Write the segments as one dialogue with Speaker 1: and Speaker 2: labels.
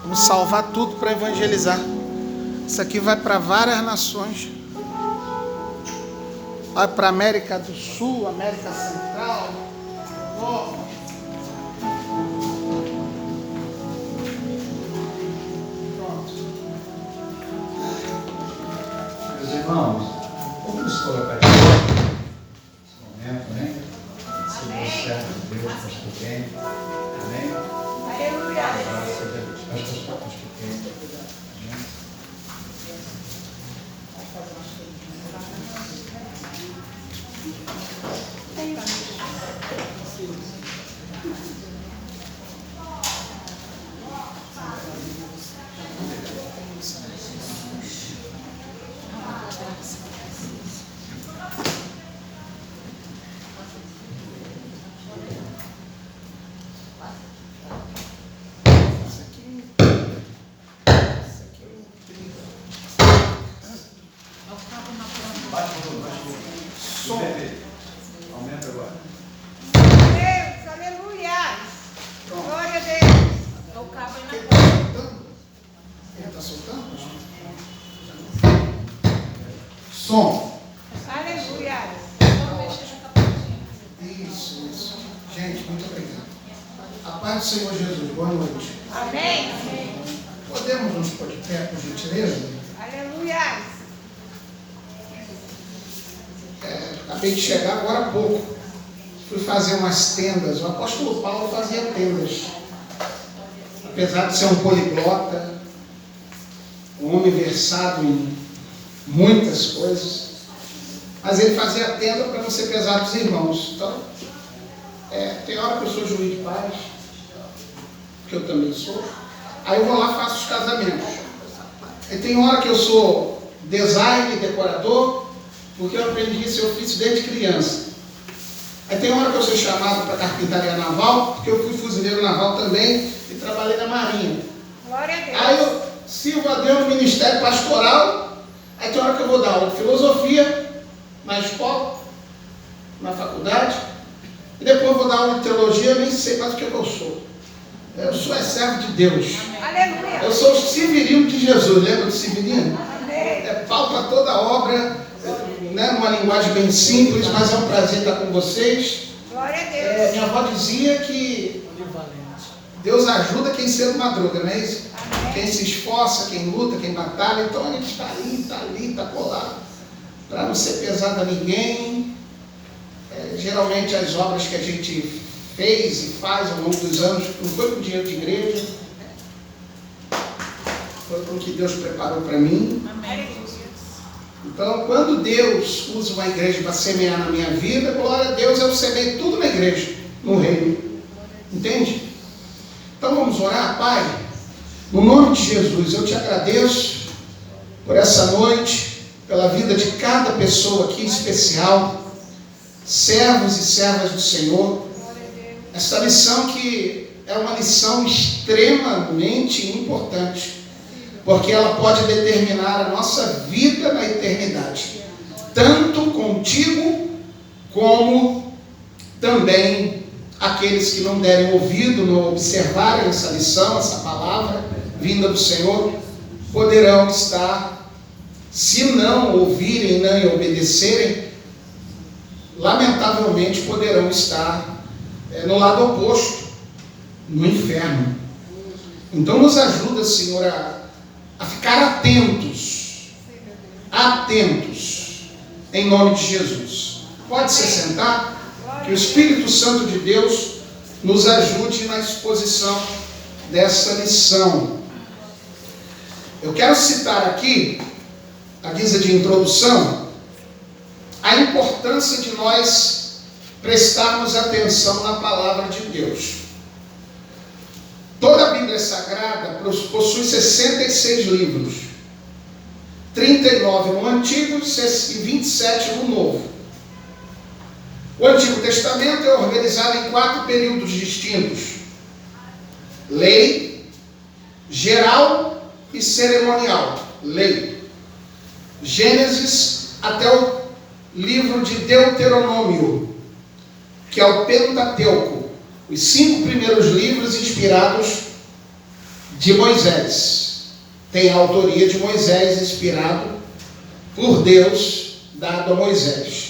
Speaker 1: Vamos salvar tudo para evangelizar. Isso aqui vai para várias nações. Vai para América do Sul, América Central. Pronto.
Speaker 2: Meus irmãos, vamos nos colocar aqui nesse momento, né? Se você de Deus, pastor bem. Amém?
Speaker 3: Aleluia.
Speaker 2: Pastor bem. Aumenta agora.
Speaker 3: Deus, aleluia. Glória a Deus.
Speaker 4: É o cabo aí na
Speaker 1: Ele
Speaker 4: porta.
Speaker 1: está soltando? Ele está soltando? Som.
Speaker 3: Aleluia.
Speaker 4: Só mexer na capotinha.
Speaker 1: Isso. Gente, muito obrigado. A paz do Senhor Jesus. Boa noite.
Speaker 3: Amém.
Speaker 1: Podemos nos pôr de pé, por gentileza?
Speaker 3: Aleluia.
Speaker 1: Acabei de chegar agora há pouco. Fui fazer umas tendas. O apóstolo Paulo fazia tendas. Apesar de ser um poliglota, um homem versado em muitas coisas, mas ele fazia tenda para não ser pesado dos irmãos. Então, tem hora que eu sou juiz de paz, que eu também sou. Aí eu vou lá e faço os casamentos. Aí tem hora que eu sou design, decorador, porque eu aprendi esse ofício desde criança. Aí tem hora que eu sou chamado para carpintaria naval, porque eu fui fuzileiro naval também e trabalhei na marinha.
Speaker 3: Glória a Deus.
Speaker 1: Aí eu sirvo a Deus no ministério pastoral. Aí tem hora que eu vou dar aula de filosofia na escola, na faculdade, e depois eu vou dar aula de teologia. Eu nem sei mais o que eu sou. Eu sou servo de Deus.
Speaker 3: Aleluia.
Speaker 1: Eu sou o Severino de Jesus. Lembra do Severino?
Speaker 3: Amém.
Speaker 1: Pau para toda a obra, né, numa linguagem bem simples, mas é um prazer estar com vocês.
Speaker 3: Glória a Deus.
Speaker 1: Minha avó dizia que Deus ajuda quem cedo madruga, não é isso?
Speaker 3: Amém.
Speaker 1: Quem se esforça, quem luta, quem batalha. Então a gente está ali, está colado, para não ser pesado a ninguém. Geralmente as obras que a gente fez e faz ao longo dos anos não foi com dinheiro de igreja, foi com o que Deus preparou para mim.
Speaker 4: Amém.
Speaker 1: Então, quando Deus usa uma igreja para semear na minha vida, glória a Deus, eu semeio tudo na igreja, no reino. Entende? Então vamos orar, Pai. No nome de Jesus, eu te agradeço por essa noite, pela vida de cada pessoa aqui especial, servos e servas do Senhor. Esta lição que é uma lição extremamente importante, porque ela pode determinar a nossa vida na eternidade, tanto contigo, como também aqueles que não derem ouvido, não observarem essa lição, essa palavra vinda do Senhor, poderão estar, se não ouvirem, não obedecerem, lamentavelmente poderão estar no lado oposto, no inferno. Então nos ajuda, Senhor, a ficar atentos, em nome de Jesus. Pode se sentar, que o Espírito Santo de Deus nos ajude na exposição dessa lição. Eu quero citar aqui, à guisa de introdução, a importância de nós prestarmos atenção na palavra de Deus. Toda a Bíblia Sagrada possui 66 livros, 39 no Antigo e 27 no Novo. O Antigo Testamento é organizado em 4 períodos distintos: lei, geral e cerimonial. Lei. Gênesis até o livro de Deuteronômio, que é o Pentateuco, os 5 primeiros livros inspirados de Moisés. Tem a autoria de Moisés, inspirado por Deus, dado a Moisés.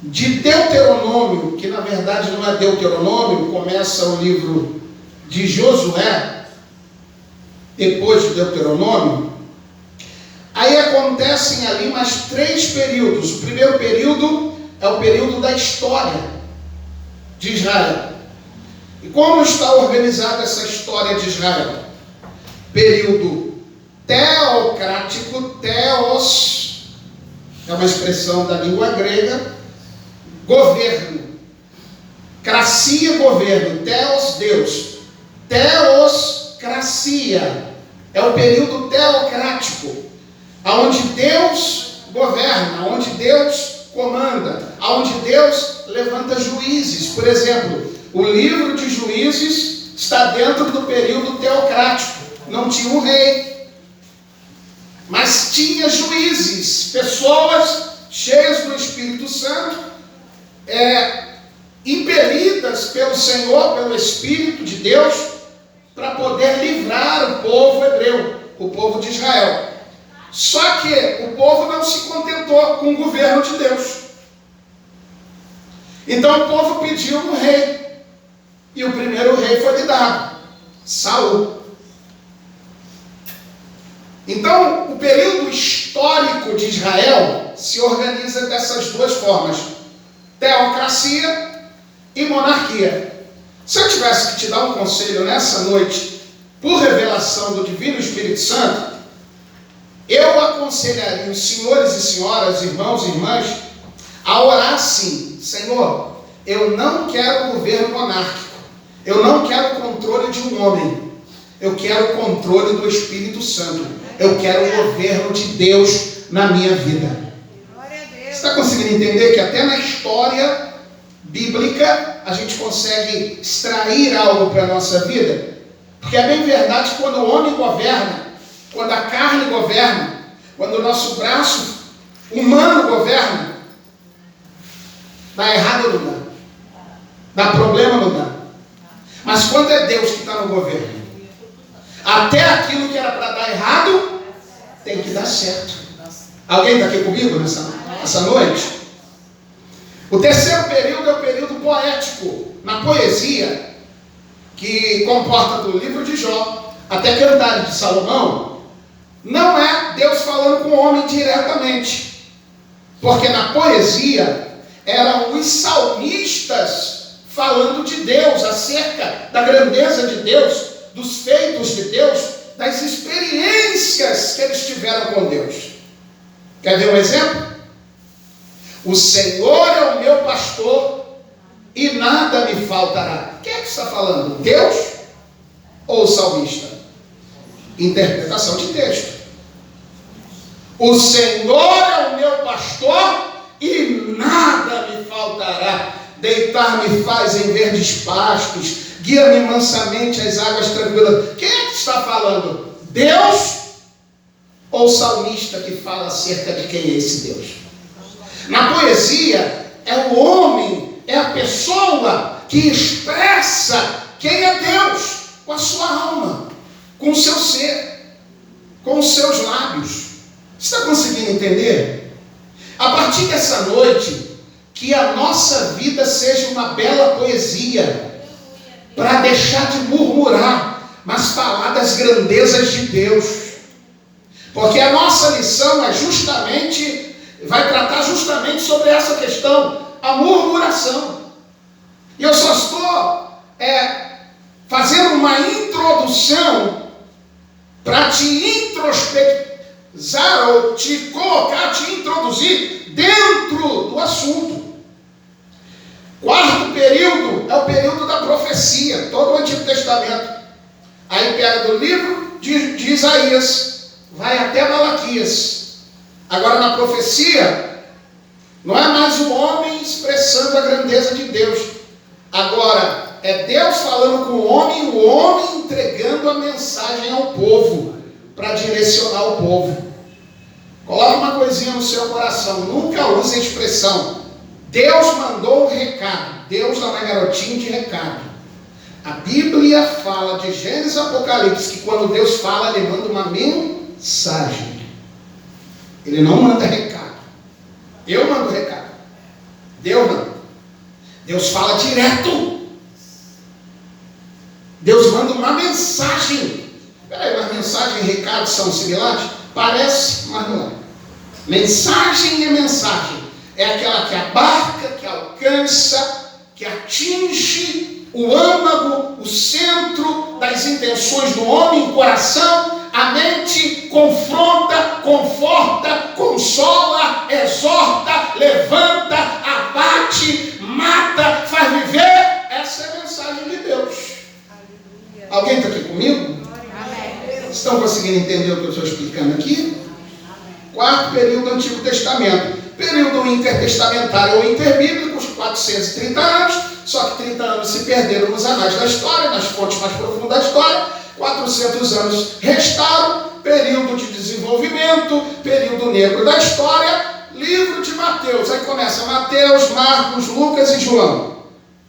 Speaker 1: De Deuteronômio, que na verdade não é Deuteronômio, começa o livro de Josué, depois de Deuteronômio. Aí acontecem ali mais 3 períodos. O primeiro período é o período da história de Israel. E como está organizada essa história de Israel? Período teocrático, teos, é uma expressão da língua grega, governo, cracia, governo, teos, Deus, teoscracia, é o período teocrático, onde Deus governa, onde Deus comanda, onde Deus levanta juízes. Por exemplo, o livro de Juízes está dentro do período teocrático. Não tinha um rei, mas tinha juízes, pessoas cheias do Espírito Santo, impelidas pelo Senhor, pelo Espírito de Deus, para poder livrar o povo hebreu, o povo de Israel. Só que o povo não se contentou com o governo de Deus. Então o povo pediu um rei. E o primeiro rei foi lhe dado, Saul. Então, o período histórico de Israel se organiza dessas 2 formas: teocracia e monarquia. Se eu tivesse que te dar um conselho nessa noite, por revelação do Divino Espírito Santo, eu aconselharia os senhores e senhoras, irmãos e irmãs, a orar assim: Senhor, eu não quero governo monárquico, eu não quero o controle de um homem, eu quero o controle do Espírito Santo, eu quero o governo de Deus na minha vida. Você está conseguindo entender que até na história bíblica a gente consegue extrair algo para a nossa vida? Porque é bem verdade que quando o homem governa, quando a carne governa, quando o nosso braço humano governa, dá errado ou não dá? Dá problema ou não dá? Mas quando é Deus que está no governo, até aquilo que era para dar errado, tem que dar certo. Alguém está aqui comigo nessa noite? O terceiro período é o período poético. Na poesia, que comporta do livro de Jó até Cantares de Salomão, não é Deus falando com o homem diretamente. Porque na poesia eram os salmistas falando de Deus, acerca da grandeza de Deus, dos feitos de Deus, das experiências que eles tiveram com Deus. Quer ver um exemplo? O Senhor é o meu pastor e nada me faltará. Quem é que está falando? Deus ou o salmista? Interpretação de texto. O Senhor é o meu pastor e nada me faltará. Deitar-me faz em verdes pastos, guia-me mansamente às águas tranquilas. Quem é que está falando? Deus ou o salmista que fala acerca de quem é esse Deus? Na poesia, é o homem, é a pessoa que expressa quem é Deus com a sua alma, com o seu ser, com os seus lábios. Você está conseguindo entender? A partir dessa noite, que a nossa vida seja uma bela poesia, para deixar de murmurar, mas falar das grandezas de Deus. Porque a nossa lição vai tratar justamente sobre essa questão, a murmuração. E eu só estou fazendo uma introdução para te introspectar ou te colocar, te introduzir dentro do assunto. Quarto período é o período da profecia, todo o Antigo Testamento. Aí pega do livro de Isaías, vai até Malaquias. Agora na profecia, não é mais o homem expressando a grandeza de Deus. Agora é Deus falando com o homem entregando a mensagem ao povo, para direcionar o povo. Coloque uma coisinha no seu coração, nunca use a expressão Deus mandou um recado. Deus não é garotinho de recado. A Bíblia fala de Gênesis e Apocalipse que quando Deus fala, Ele manda uma mensagem. Ele não manda recado. Eu mando recado. Deus não. Deus fala direto. Deus manda uma mensagem. Peraí, mas mensagem e recado são similares? Parece, mas não é. Mensagem é mensagem. É aquela que abarca, que alcança, que atinge o âmago, o centro das intenções do homem, o coração, a mente, confronta, conforta, consola, exorta, levanta, abate, mata, faz viver. Essa é a mensagem de Deus.
Speaker 3: Aleluia.
Speaker 1: Alguém está aqui comigo?
Speaker 3: Amém.
Speaker 1: Estão conseguindo entender o que eu estou explicando aqui? Quarto período do Antigo Testamento. Período intertestamentário ou interbíblico, os 430 anos, só que 30 anos se perderam nos anais da história, nas fontes mais profundas da história, 400 anos restaram, período de desenvolvimento, período negro da história, livro de Mateus, aí começa Mateus, Marcos, Lucas e João,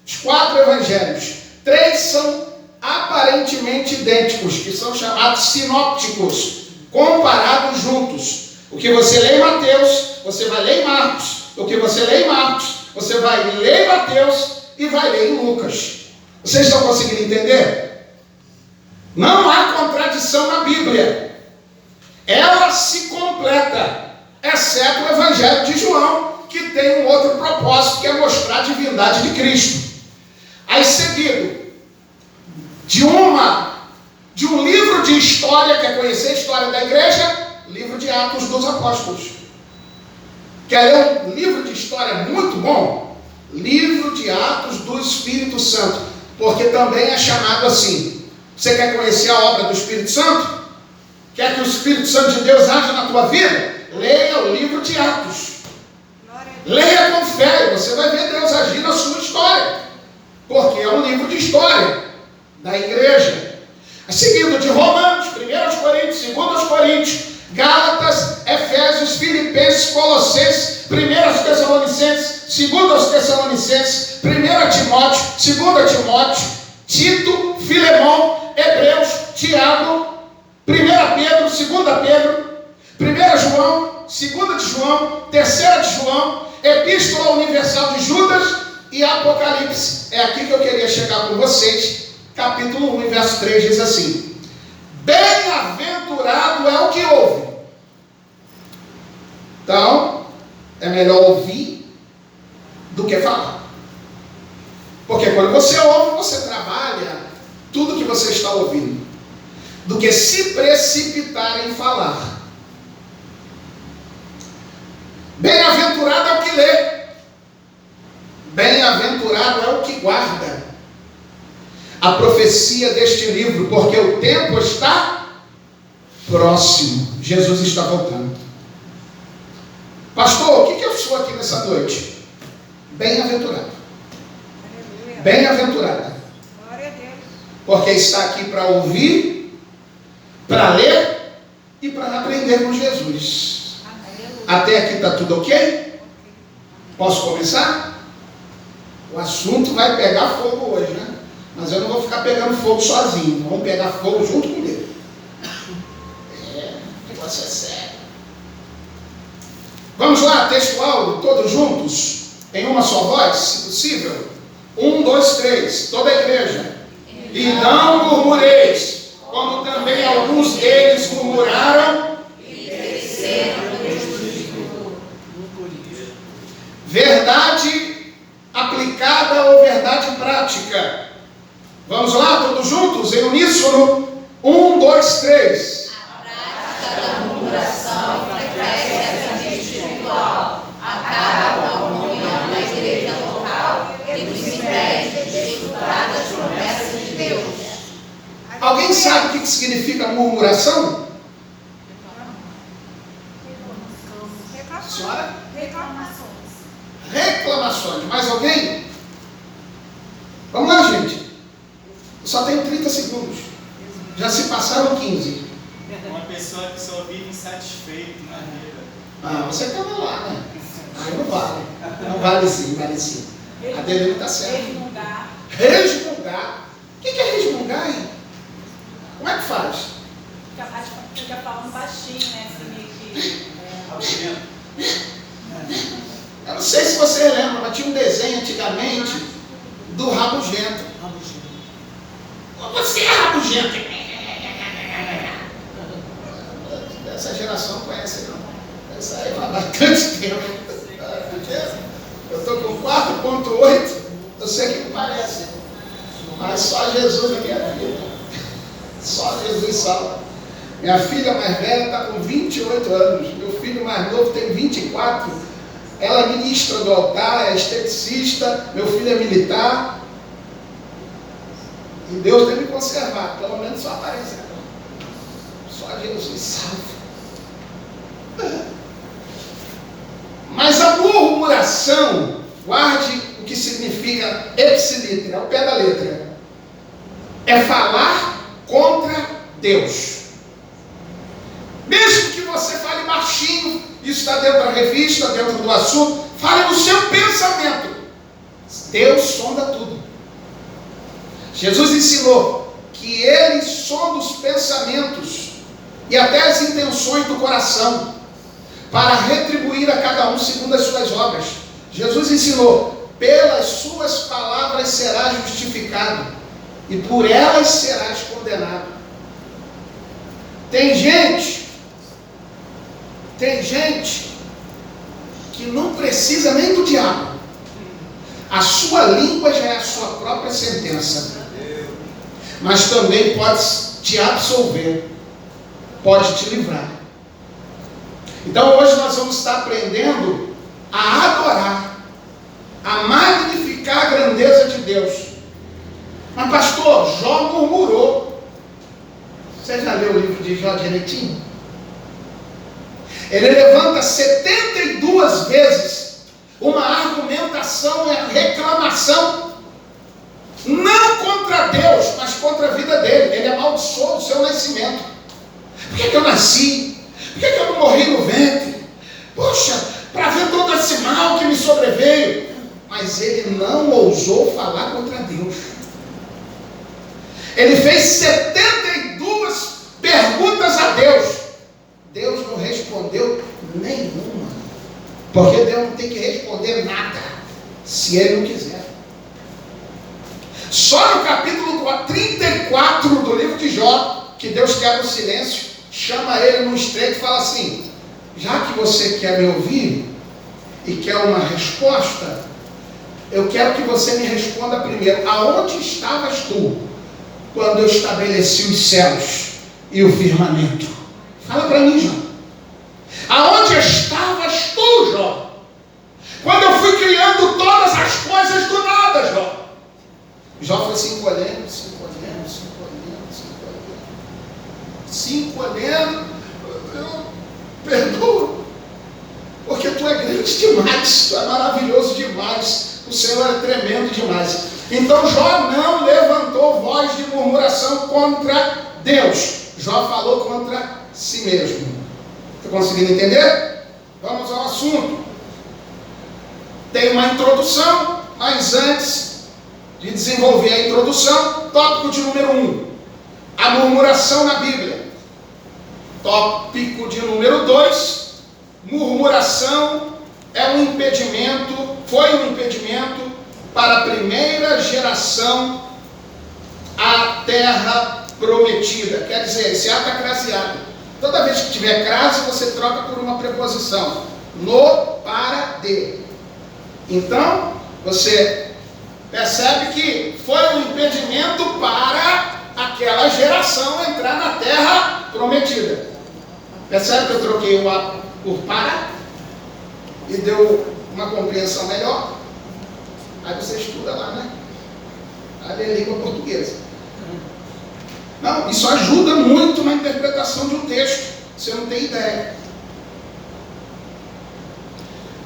Speaker 1: os 4 evangelhos, 3 são aparentemente idênticos, que são chamados sinópticos, comparados juntos. O que você lê em Mateus, você vai ler em Marcos. O que você lê em Marcos, você vai ler em Mateus e vai ler em Lucas. Vocês estão conseguindo entender? Não há contradição na Bíblia. Ela se completa, exceto o Evangelho de João, que tem um outro propósito, que é mostrar a divindade de Cristo. Aí seguido de um livro de história, quer conhecer a história da igreja? Livro de Atos dos Apóstolos. Quer ler um livro de história muito bom? Livro de Atos do Espírito Santo. Porque também é chamado assim. Você quer conhecer a obra do Espírito Santo? Quer que o Espírito Santo de Deus haja na tua vida? Leia o livro de Atos. Leia com fé e você vai ver Deus agir na sua história. Porque é um livro de história da igreja. Seguido de Romanos, 1 Coríntios, 2 Coríntios, Gálatas, Efésios, Filipenses, Colossenses, 1 Tessalonicenses, 2 Tessalonicenses, 1 Timóteo, 2 Timóteo, Tito, Filemão, Hebreus, Tiago, 1 Pedro, 2 Pedro, 1 João, 2 de João, 3 de João, Epístola Universal de Judas e Apocalipse. É aqui que eu queria chegar com vocês. Capítulo 1, verso 3 diz assim: bem-aventurado é o que ouve. Então, é melhor ouvir do que falar. Porque quando você ouve, você trabalha tudo que você está ouvindo. Do que se precipitar em falar. Bem-aventurado é o que lê. Bem-aventurado é o que guarda a profecia deste livro, porque o tempo está próximo. Jesus está voltando. Pastor, o que eu sou aqui nessa noite? Bem-aventurado.
Speaker 3: Aleluia.
Speaker 1: Bem-aventurado.
Speaker 3: Glória a Deus.
Speaker 1: Porque está aqui para ouvir, para ler e para aprender com Jesus.
Speaker 3: Aleluia.
Speaker 1: Até aqui está tudo ok? Posso começar? O assunto vai pegar fogo hoje, né? Mas eu não vou ficar pegando fogo sozinho. Vamos pegar fogo junto comigo. O negócio é sério. Vamos lá, textual, todos juntos, em uma só voz, se possível. 1, 2, 3, toda a igreja. E não murmureis, como também alguns deles murmuraram. Verdade aplicada ou verdade prática. Vamos lá, todos juntos, em uníssono. 1, 2, 3.
Speaker 4: A prática da murmuração enfraquece a vida espiritual, acaba com a comunhão na igreja local e nos impede de desfrutar das promessas de Deus.
Speaker 1: Alguém sabe o que significa murmuração? Senhora? Reclamações. Mais alguém? Vamos lá, gente. Eu só tenho 30 segundos. Já se passaram 15.
Speaker 5: Uma pessoa que só vive insatisfeito na vida.
Speaker 1: Ah, você estava lá, né? Aí não vale. Não vale sim, vale sim. A dele não está certa.
Speaker 4: Resmungar.
Speaker 1: Resmungar. O que é resmungar, hein? Como é que faz?
Speaker 3: Fica falando baixinho, né? Assim, meio que.
Speaker 1: Eu não sei se você lembra, mas tinha um desenho antigamente do rabugento. Você é rabugento. Essa geração conhece, não. Essa aí há bastante tempo. Eu estou com 4.8, eu sei que não parece. Mas só Jesus é minha vida. Só Jesus salva. Minha filha mais velha está com 28 anos. Meu filho mais novo tem 24. Ela é ministra do altar, é esteticista. Meu filho é militar. E Deus deve me conservar. Pelo menos só aparece. Só Jesus salva. Mas a murmuração, guarde o que significa ipsiliter, ao pé da letra. É falar contra Deus. Mesmo que você fale baixinho, isso está dentro da revista, dentro do assunto, fale no seu pensamento. Deus sonda tudo. Jesus ensinou que Ele sonda os pensamentos e até as intenções do coração, para retribuir a cada um segundo as suas obras. Jesus ensinou: pelas suas palavras serás justificado, e por elas serás condenado. Tem gente que não precisa nem do diabo. A sua língua já é a sua própria sentença. Mas também pode te absolver, pode te livrar. Então hoje nós vamos estar aprendendo a adorar, a magnificar a grandeza de Deus. Mas pastor, Jó murmurou. Você já leu o livro de Jó direitinho? Ele levanta 72 vezes uma argumentação e reclamação, não contra Deus, mas contra a vida dele. Ele amaldiçoou o seu nascimento. Por que eu nasci? Por que eu não morri no ventre? Poxa, para ver todo esse mal que me sobreveio. Mas ele não ousou falar contra Deus. Ele fez 72 perguntas a Deus. Deus não respondeu nenhuma. Porque Deus não tem que responder nada, se Ele não quiser. Só no capítulo 34 do livro de Jó, que Deus quebra o silêncio, chama ele no estreito e fala assim: já que você quer me ouvir e quer uma resposta, eu quero que você me responda primeiro: aonde estavas tu quando eu estabeleci os céus e o firmamento? Fala para mim, Jó. Aonde estavas tu, Jó? Quando eu fui criando todas as coisas do nada, Jó. Jó foi se encolhendo. Eu perdoa, porque tu é grande demais, tu é maravilhoso demais, o Senhor é tremendo demais. Então Jó não levantou voz de murmuração contra Deus. Jó falou contra si mesmo. Está conseguindo entender? Vamos ao assunto. Tem uma introdução, mas antes de desenvolver a introdução, tópico de número 1, a murmuração na Bíblia. Tópico de número 2, murmuração é um impedimento, foi um impedimento para a primeira geração à terra prometida. Quer dizer, esse ato é craseado. Toda vez que tiver crase, você troca por uma preposição. No, para, de. Então, você percebe que foi um impedimento para aquela geração entrar na terra prometida. Percebe que eu troquei o a por para e deu uma compreensão melhor? Aí você estuda lá, né? Aí é língua portuguesa. Não, isso ajuda muito na interpretação de um texto. Você não tem ideia.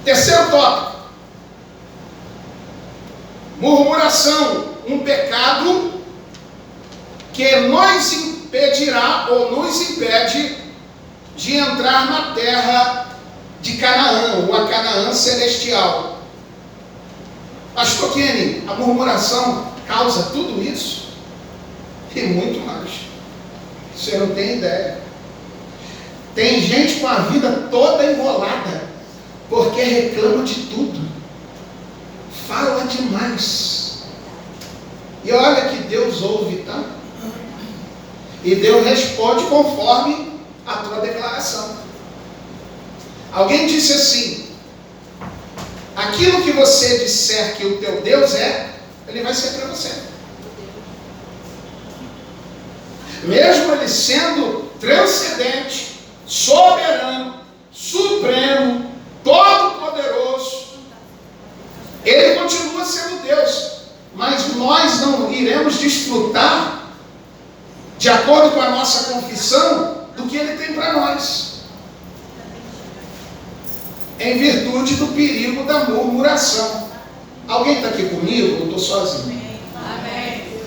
Speaker 1: Terceiro tópico. Murmuração, um pecado que nos impedirá ou nos impede de entrar na terra de Canaã, ou a Canaã celestial. Pastor Kenny, a murmuração causa tudo isso? E muito mais. Você não tem ideia. Tem gente com a vida toda enrolada, porque reclama de tudo. Fala demais. E olha que Deus ouve, tá? E Deus responde conforme a tua declaração. Alguém disse assim: aquilo que você disser que o teu Deus é, ele vai ser para você. Mesmo ele sendo transcendente, soberano, supremo, todo-poderoso, ele continua sendo Deus. Mas nós não iremos desfrutar, de acordo com a nossa confissão, do que ele tem para nós, em virtude do perigo da murmuração. Alguém está aqui comigo ou estou sozinho?
Speaker 3: Amém.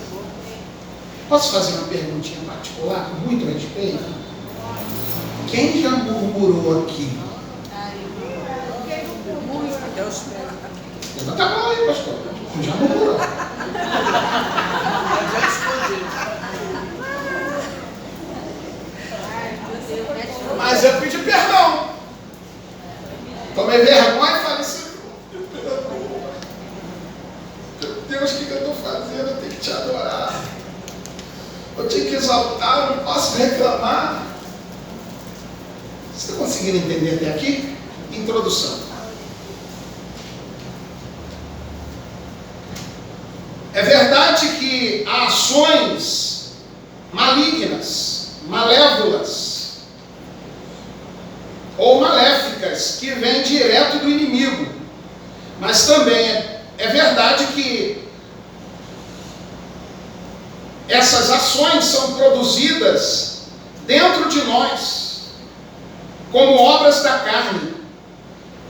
Speaker 1: Posso fazer uma perguntinha particular, com muito respeito? Quem já murmurou aqui? Levanta a mão aí, pastor. Já murmurou. Mas eu pedi perdão. Tomei vergonha e falei assim: meu Deus, o que eu estou fazendo? Eu tenho que te adorar. Eu tenho que exaltar, eu não posso reclamar. Você está conseguindo entender até aqui? Introdução. É verdade que há ações malignas, malévolas ou maléficas que vêm direto do inimigo. Mas também é verdade que essas ações são produzidas dentro de nós, como obras da carne.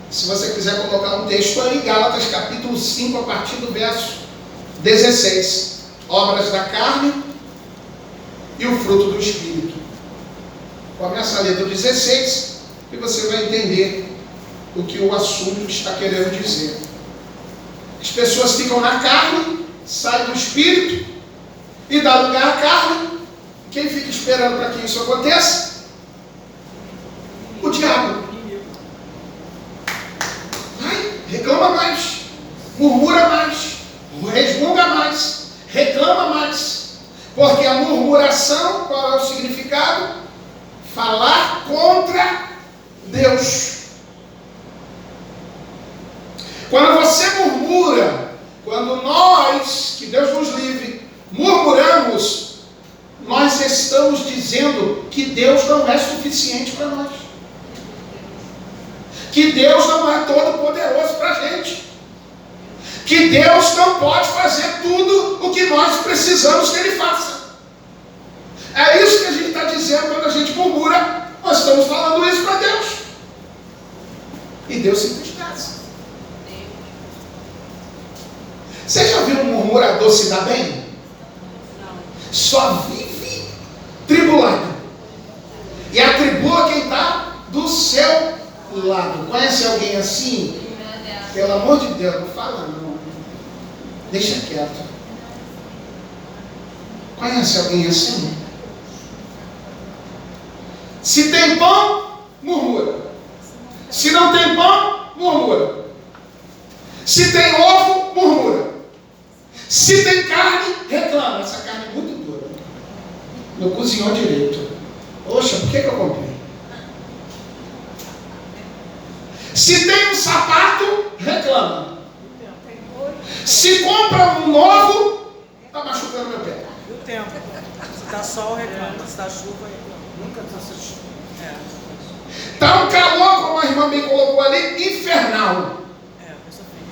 Speaker 1: Se você quiser colocar um texto aí, Gálatas capítulo 5, a partir do verso 16. Obras da carne e o fruto do Espírito. Começa a ler do 16 e você vai entender o que o assunto está querendo dizer. As pessoas ficam na carne, saem do Espírito e dá lugar à carne. Quem fica esperando para que isso aconteça? O diabo. Vai, reclama mais, murmura mais, resmunga mais, reclama mais. Porque a murmuração, qual é o significado? Falar contra Deus. Quando você murmura, quando nós, que Deus nos livre, murmuramos, nós estamos dizendo que Deus não é suficiente para nós. Que Deus não é todo poderoso para a gente. Que Deus não pode fazer tudo o que nós precisamos que Ele faça. É isso que a gente está dizendo quando a gente murmura. Nós estamos falando isso para Deus. E Deus se desgraça. Você já viu um murmurador se dar bem? Só vive tribulado. E atribula quem está do seu lado. Conhece alguém assim? Pelo amor de Deus, não fala não. Deixa quieto. Conhece alguém assim? Se tem pão, murmura. Se não tem pão, murmura. Se tem ovo, murmura. Se tem carne, reclama. Essa carne é muito dura. Não cozinhou direito. Poxa, por que eu comprei? Se tem um sapato, reclama. Se compra um novo, está machucando meu pé.
Speaker 6: E o tempo? Se está sol, reclama. Se está chuva, reclama. Nunca está chuva.
Speaker 1: Está um calor, como a irmã bem colocou ali, infernal.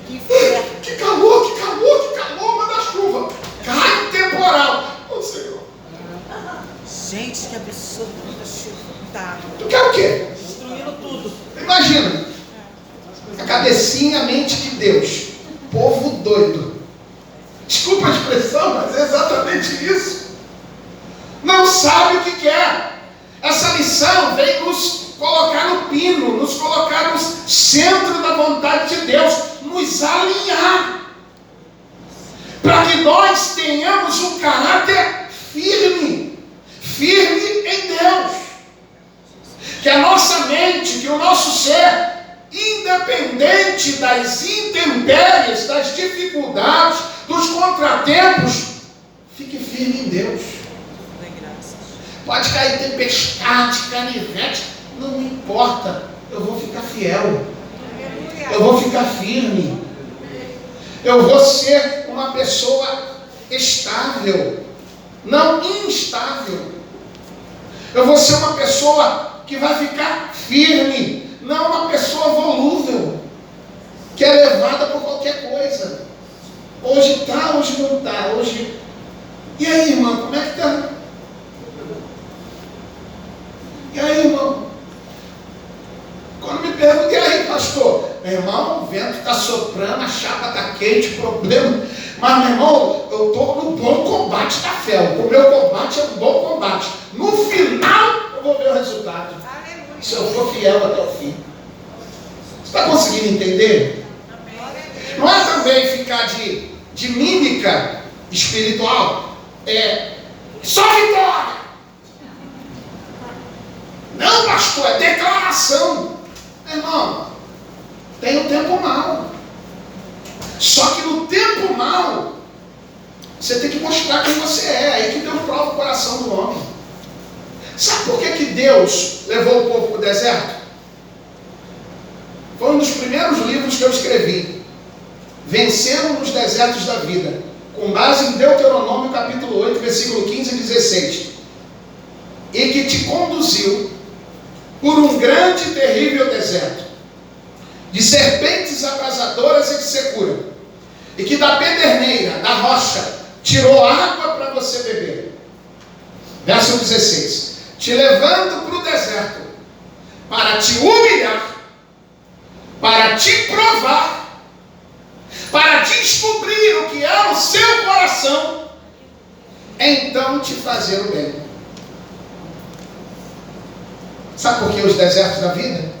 Speaker 1: Que calor, que calor, que calor, manda chuva. Cai um temporal. Ô Senhor.
Speaker 6: Gente, que absurdo, muita chuva. Tá.
Speaker 1: Tu quer o quê?
Speaker 6: Destruindo tudo.
Speaker 1: Imagina. A cabecinha, a mente de Deus. Povo doido. Desculpa a expressão, mas é exatamente isso. Não sabe o que quer. Essa lição vem nos colocar no pino, nos colocar no centro da vontade de Deus, nos alinhar, para que nós tenhamos um caráter firme em Deus. Que a nossa mente, que o nosso ser, independente das intempéries, das dificuldades, dos contratempos, fique firme em Deus. Pode cair tempestade, canivete, não me importa, eu vou ficar fiel, eu vou ficar firme, eu vou ser uma pessoa estável, não instável. Eu vou ser uma pessoa que vai ficar firme, não uma pessoa volúvel, que é levada por qualquer coisa. Hoje está, hoje não está, hoje... E aí, irmão, como é que está? E aí, irmão? Quando me perguntam, e aí, pastor? Meu irmão, o vento está soprando, a chapa está quente, problema. Mas, meu irmão, eu estou no bom combate da fé. O meu combate é um bom combate. No final, eu vou ver o resultado. Se eu for fiel até o fim. Você está conseguindo entender? Não é também ficar de mímica espiritual. É só vitória. Não, pastor, é declaração. Irmão, tem o tempo mau. Só que no tempo mau, você tem que mostrar quem você é. Aí que Deus prova o coração do homem. Sabe por que Deus levou o povo para o deserto? Foi um dos primeiros livros que eu escrevi. Venceram nos desertos da vida. Com base em Deuteronômio capítulo 8, versículo 15 e 16. E que te conduziu por um grande e terrível deserto, de serpentes abrasadoras e de secura, e que da pederneira, da rocha, tirou água para você beber. Verso 16. Te levando para o deserto, para te humilhar, para te provar, para descobrir o que é o seu coração, então te fazer o bem. Sabe por que os desertos da vida?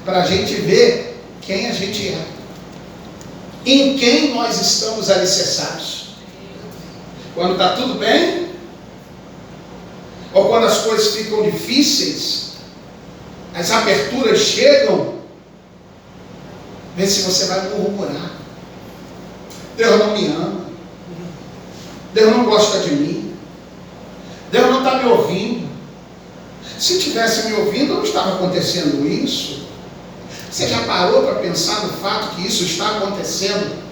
Speaker 1: Para a gente ver quem a gente é, em quem nós estamos alicerçados. Quando está tudo bem, ou quando as coisas ficam difíceis, as aberturas chegam, vê se você vai murmurar. Deus não me ama, Deus não gosta de mim, Deus não está me ouvindo. Se tivesse me ouvindo, não estava acontecendo isso. Você já parou para pensar no fato que isso está acontecendo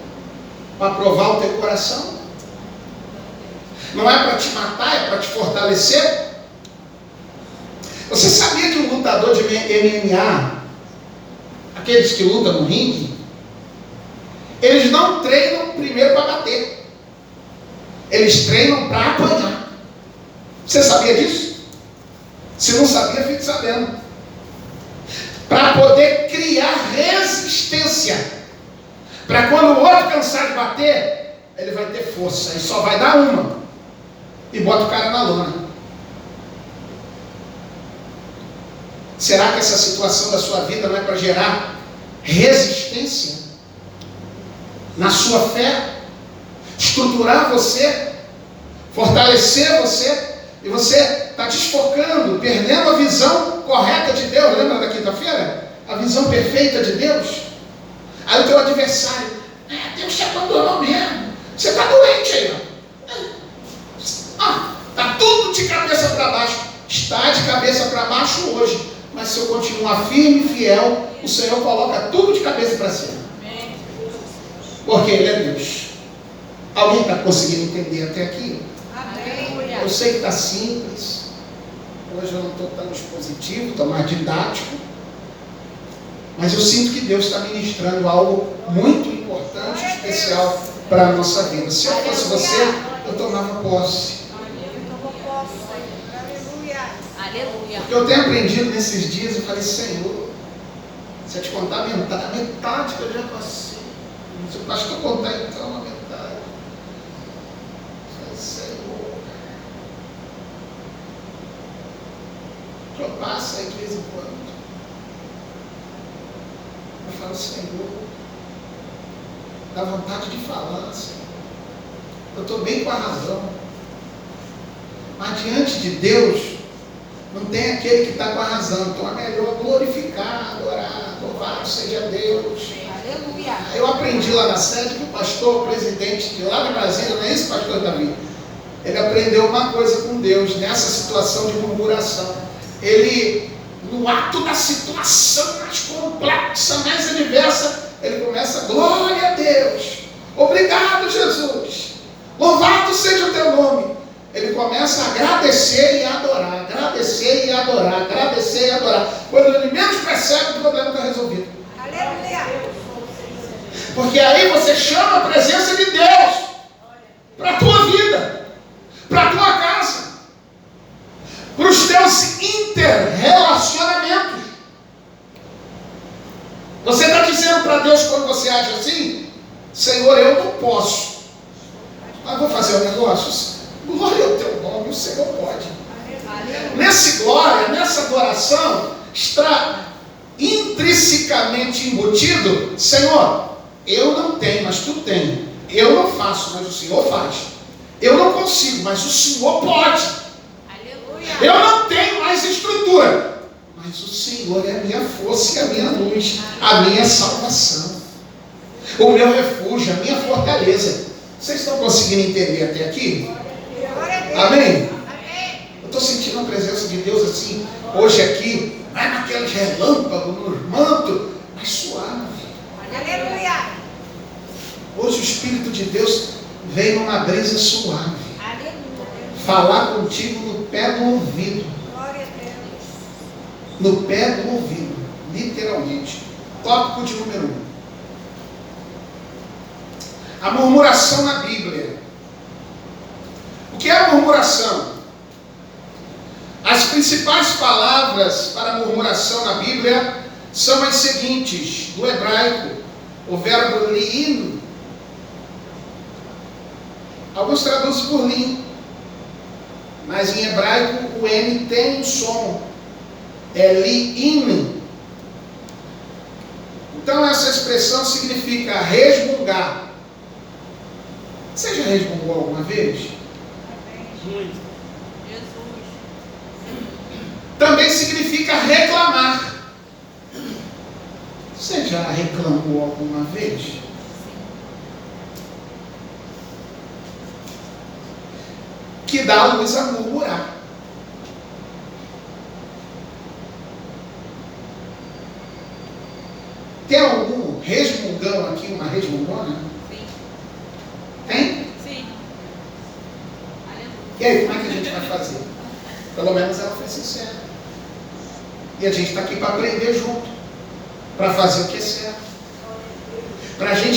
Speaker 1: para provar o teu coração? Não é para te matar, é para te fortalecer. Você sabia que um lutador de MMA, aqueles que lutam no ringue, eles não treinam primeiro para bater, eles treinam para apanhar. Você sabia disso? Se não sabia, fique sabendo. Para poder criar resistência, para quando o outro cansar de bater, ele vai ter força, e só vai dar uma, e bota o cara na lona. Será que essa situação da sua vida não é para gerar resistência na sua fé, estruturar você, fortalecer você, e você está desfocando, perdendo a visão correta de Deus? Lembra da quinta-feira? A visão perfeita de Deus. Aí o teu adversário, Deus te abandonou mesmo, você está doente aí, está tudo de cabeça para baixo. Está de cabeça para baixo hoje, mas se eu continuar firme e fiel, o Senhor coloca tudo de cabeça para cima, porque Ele é Deus. Alguém está conseguindo entender até aqui? Eu sei que está simples, hoje eu não estou tão expositivo, estou mais didático, mas eu sinto que Deus está ministrando algo muito importante, especial para a nossa vida. Se eu fosse você, eu tomava posse.
Speaker 4: Aleluia.
Speaker 1: Porque eu tenho aprendido nesses dias, eu falei, Senhor, se eu te contar a metade que eu já passei, se o pastor contar então a metade, Senhor, eu passo aí de vez em quando, eu falo, Senhor, dá vontade de falar, Senhor, eu estou bem com a razão. Mas diante de Deus, não tem aquele que está com a razão. Então é melhor glorificar, adorar, louvado seja Deus.
Speaker 4: Aleluia.
Speaker 1: Eu aprendi lá na sede que o pastor, o presidente de lá de Brasília, não é esse pastor Davi? Ele aprendeu uma coisa com Deus nessa situação de murmuração. Ele, no ato da situação mais complexa, mais adversa, ele começa: glória a Deus, obrigado Jesus, louvado seja o teu nome. Ele começa a agradecer e adorar, agradecer e adorar, agradecer e adorar. Quando ele menos percebe, o problema está resolvido.
Speaker 4: Aleluia.
Speaker 1: Porque aí você chama a presença de Deus para a tua vida, para a tua casa, para os teus interrelacionamentos. Você está dizendo para Deus, quando você age assim: Senhor, eu não posso, mas vou fazer um negócio. Glória ao teu nome, o Senhor pode. Nesse glória, nessa adoração, está intrinsecamente embutido: Senhor, eu não tenho, mas tu tem. Eu não faço, mas o Senhor faz. Eu não consigo, mas o Senhor pode.
Speaker 4: Aleluia.
Speaker 1: Eu não tenho mais estrutura, mas o Senhor é a minha força e a minha luz, a minha salvação, o meu refúgio, a minha fortaleza. Vocês estão conseguindo entender até aqui? Amém? Eu estou sentindo a presença de Deus assim, hoje aqui, não é naquele relâmpago, nos mantos, mas suave.
Speaker 4: Aleluia.
Speaker 1: Hoje o Espírito de Deus vem numa brisa suave,
Speaker 4: Aleluia.
Speaker 1: falar contigo no pé do ouvido.
Speaker 4: Glória a Deus.
Speaker 1: No pé do ouvido, literalmente. Tópico de número 1. A murmuração na Bíblia. O que é a murmuração? As principais palavras para murmuração na Bíblia são as seguintes: do hebraico, o verbo li'in. Alguns traduzem por lin, mas em hebraico o N tem um som, é li'in. Então essa expressão significa resmungar. Você já resmungou alguma vez?
Speaker 6: Muito.
Speaker 1: Também significa reclamar. Você já reclamou alguma vez? Que dá luz a murmurar. Tem algum resmungão aqui, uma resmungona?
Speaker 3: Sim.
Speaker 1: Tem?
Speaker 3: Sim.
Speaker 1: E aí, como é que a gente vai fazer? Pelo menos ela foi sincera. E a gente está aqui para aprender junto, para fazer o que é certo, para a gente